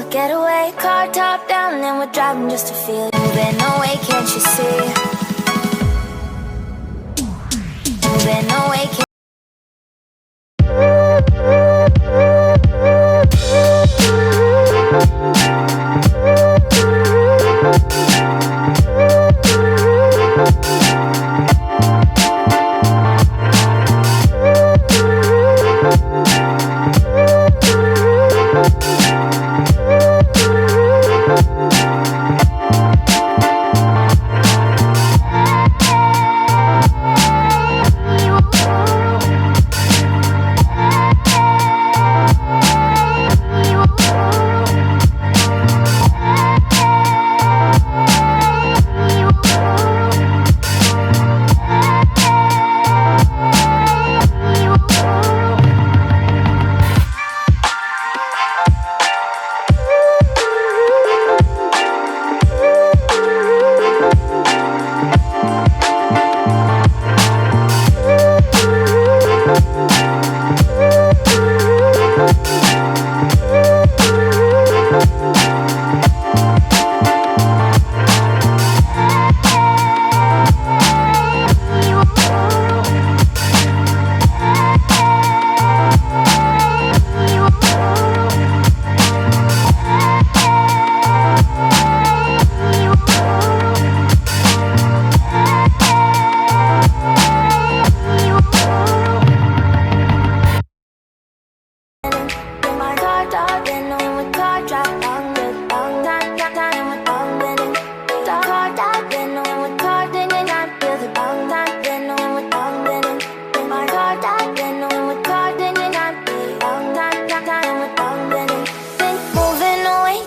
getaway, car top down, and we're driving just to feel it. Moving away, can't you see? Moving away, can't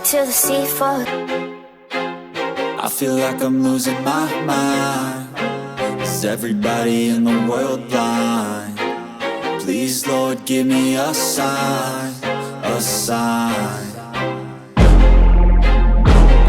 to the seafloor. I feel like I'm losing my mind. Is everybody in the world blind? Please, Lord, give me a sign, a sign.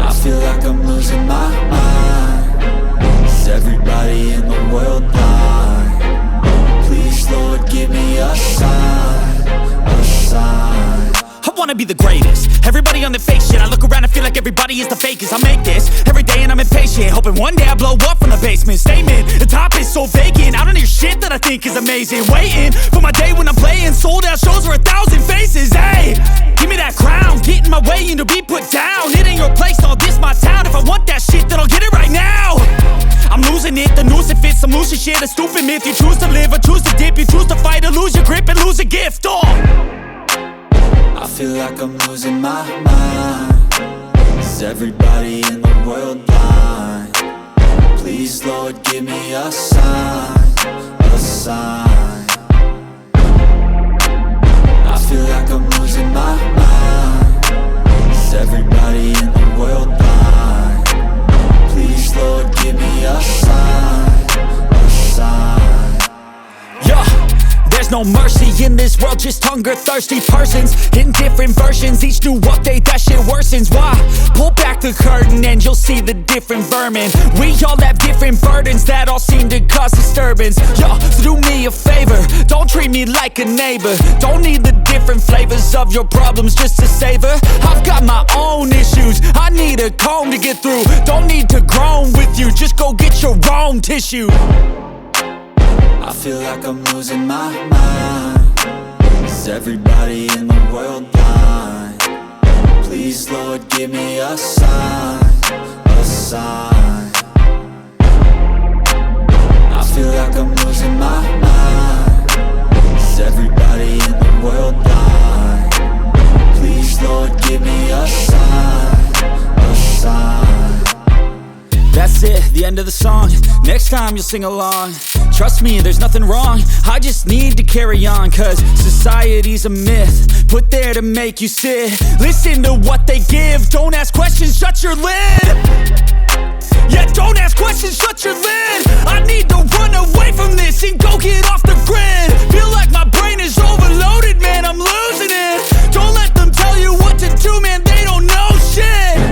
I feel like I'm losing my mind. Is everybody in the world blind? Please, Lord, give me a sign, a sign. I wanna be the greatest. Everybody on the fake shit. I look around and feel like everybody is the fakest. I make this every day and I'm impatient, hoping one day I blow up from the basement. Statement, the top is so vacant. I don't hear shit that I think is amazing. Waiting for my day when I'm playing sold out shows for 1,000 faces. Hey, give me that crown, get in my way and to be put down. It ain't your place, all this my town. If I want that shit, then I'll get it right now. I'm losing it, the noose it fits, I'm losing shit. A stupid myth, you choose to live or choose to dip. You choose to fight or lose your grip and lose a gift. I feel like I'm losing my mind. Is everybody in the world blind? Please, Lord, give me a sign, a sign. I feel like I'm losing my mind. Is everybody in the world blind? Please, Lord, give me a sign, a sign. Yeah. There's no mercy in this world, just hunger-thirsty persons in different versions, each new update, that shit worsens. Why? Pull back the curtain and you'll see the different vermin. We all have different burdens that all seem to cause disturbance. Yo, so do me a favor, don't treat me like a neighbor. Don't need the different flavors of your problems just to savor. I've got my own issues, I need a comb to get through. Don't need to groan with you, just go get your own tissue. I feel like I'm losing my mind. Is everybody in the world blind? Please, Lord, give me a sign, a sign. I feel like I'm losing my mind. Is everybody in the world blind? Please, Lord, give me a sign, a sign. That's it, the end of the song. Next time you'll sing along. Trust me, there's nothing wrong. I just need to carry on, cause society's a myth put there to make you sit. Listen to what they give. Don't ask questions, shut your lid. Yeah, don't ask questions, shut your lid. I need to run away from this and go get off the grid. Feel like my brain is overloaded, man, I'm losing it. Don't let them tell you what to do, man, they don't know shit.